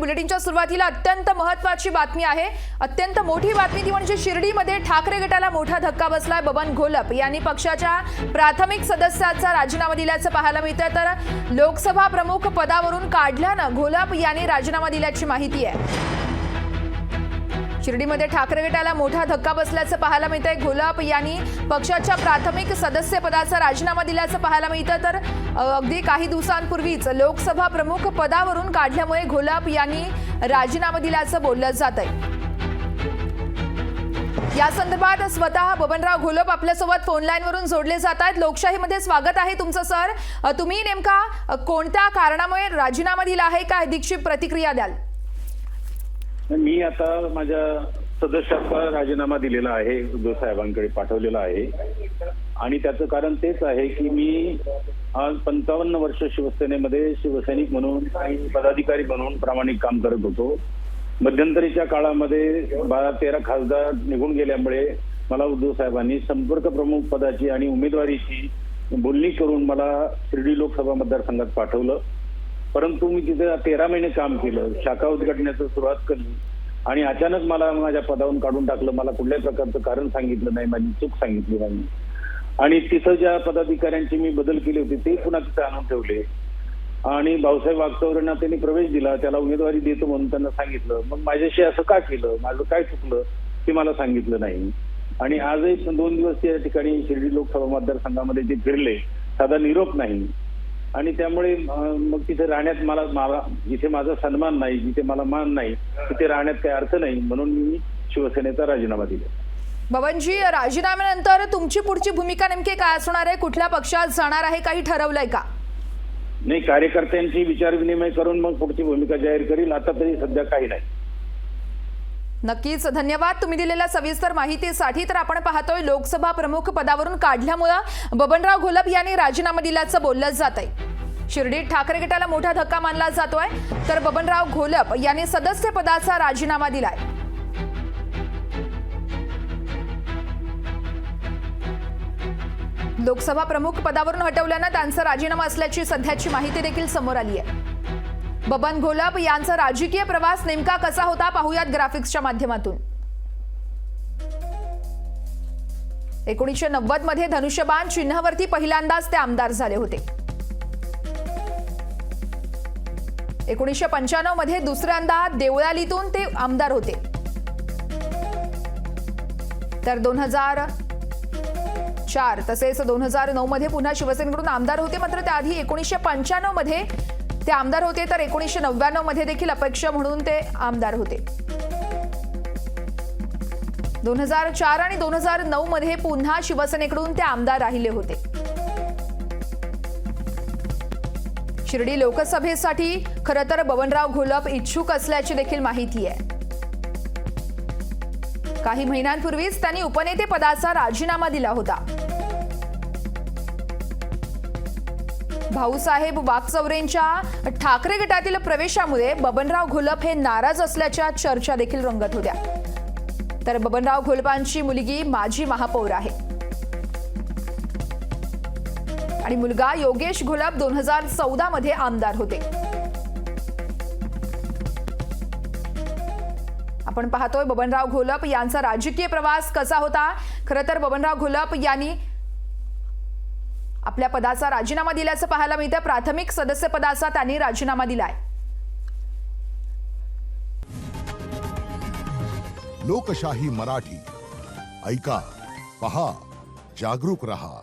बुलेटिनच्या सुरुवातीला अत्यंत महत्त्वाची बातमी आहे। अत्यंत मोठी बातमी ती म्हणजे शिर्डीमध्ये ठाकरे गटाला मोठा धक्का बसलाय। बबन घोलप यांनी पक्षाच्या प्राथमिक सदस्याचा राजीनामा दिल्याचं पाहायला मिळतंय। तर लोकसभा प्रमुख पदावरून काढल्यानं घोलप यांनी राजीनामा दिल्याची माहिती आहे। शिर्डीमध्ये ठाकरे गटाला मोठा धक्का बसल्याचं पाहायला मिळतंय। घोलप यांनी पक्षाच्या प्राथमिक सदस्य पदाचा राजीनामा दिल्याचं पाहायला मिळतं। तर अगदी काही दिवसांपूर्वीच लोकसभा प्रमुख पदावरून काढल्यामुळे घोलप यांनी राजीनामा दिल्याचं बोललं जातंय। या संदर्भात स्वतः बबनराव घोलप आपल्यासोबत फोन लाईनवरून जोडले जात आहेत। लोकशाहीमध्ये स्वागत आहे तुमचं सर। तुम्ही नेमका कोणत्या कारणामुळे राजीनामा दिला आहे, काय अधिकची प्रतिक्रिया द्याल? मी आता माझ्या सदस्याचा राजीनामा दिलेला आहे, उद्धव साहेबांकडे पाठवलेला आहे आणि त्याचं कारण तेच आहे की मी आज 55 वर्ष शिवसेनेमध्ये शिवसैनिक म्हणून आणि पदाधिकारी म्हणून प्रामाणिक काम करत होतो। मध्यंतरीच्या काळामध्ये 12-13 खासदार निघून गेल्यामुळे मला उद्धव साहेबांनी संपर्क प्रमुख पदाची आणि उमेदवारीची बोलणी करून मला शिर्डी लोकसभा मतदारसंघात पाठवलं। परंतु मी तिथे 13 महिने काम केलं, शाखा उद्घाटनाची सुरुवात केली आणि अचानक मला माझ्या पदावरून काढून टाकलं। मला कुठल्याही प्रकारचं कारण सांगितलं नाही, माझी चूक सांगितली नाही आणि तिथं ज्या पदाधिकाऱ्यांची मी बदल केले होते ते पुन्हा तिथे आणून ठेवले आणि भाऊसाहेब वागचौरेंना त्यांनी प्रवेश दिला, त्याला उमेदवारी देतो म्हणून त्यांना सांगितलं। मग माझ्याशी असं का केलं, माझं काय चुकलं ते मला सांगितलं नाही आणि आजही 2 दिवस त्या ठिकाणी शिर्डी लोकसभा मतदारसंघामध्ये जे फिरले, साधा निरोप नाही आणि त्यामुळे मग तिथे राहण्यात मला जिथे माझा सन्मान नाही, जिथे मला मान नाही, तिथे राहण्यात काही अर्थ नाही, म्हणून मी शिवसेनेचा राजीनामा दिला। बबनजी, राजीनाम्यानंतर तुमची पुढची भूमिका नेमकी काय असणार आहे? कुठल्या पक्षात जाणार आहे, काही ठरवलंय का? नाही, कार्यकर्त्यांची विचारविनिमय करून मग पुढची भूमिका जाहीर करील। आता तरी सध्या काही नाही। नक्कीच धन्यवाद तुम्ही दिलेल्या सविस्तर माहितीसाठी। तर आपण पाहतोय लोकसभा प्रमुख पदावरून काढल्यामुळे बबनराव घोलप यांनी राजीनामा दिल्याचं बोललं जातंय। शिर्डीत ठाकरे गटाला मोठा धक्का मानला जातोय। तर बबनराव घोलप यांनी सदस्य पदाचा राजीनामा दिलाय। लोकसभा प्रमुख पदावरून हटवल्यानं त्यांचा राजीनामा असल्याची सध्याची माहिती देखील समोर आली आहे। बबन घोलप यांचा राजकीय प्रवास नेमका कसा होता पाहूयात ग्राफिक्सच्या माध्यमातून। 1990 मध्ये धनुष्यबाण चिन्हावरती पहिल्यांदाच ते आमदार झाले होते। 1995 मध्ये दुसऱ्यांदा देवळालीतून ते आमदार होते। तर 2004 तसेच 2009 मध्ये पुन्हा शिवसेनेकडून आमदार होते। मात्र त्याआधी 1995 मध्ये ते आमदार होते। तर 1999 मध्ये देखील अपक्ष म्हणून ते आमदार होते। 2004 आणि 2009 मध्ये पुन्हा शिवसेनेकडून ते आमदार राहिले होते। शिर्डी लोकसभेसाठी खरं तर बबनराव घोलप इच्छुक असल्याची देखील माहिती आहे। काही महिन्यांपूर्वीच त्यांनी उपनेते पदाचा राजीनामा दिला होता। भाऊसाहेब वागचौरेंच्या ठाकरे गटातील प्रवेशामुळे बबनराव घोलप हे नाराज असल्याच्या चर्चा देखील रंगत होत्या। तर बबनराव घोलपांची मुलगी माजी महापौर आहे आणि मुलगा योगेश घोलप 2014 मध्ये आमदार होते। आपण पाहतोय बबनराव घोलप यांचा राजकीय प्रवास कसा होता। खरं तर बबनराव घोलप यांनी आपल्या पदाचा राजीनामा दिल्याचं पाहायला मिळतं। प्राथमिक सदस्य पदाचा त्यांनी राजीनामा दिलाय। लोकशाही मराठी ऐका, पहा, जागरूक रहा।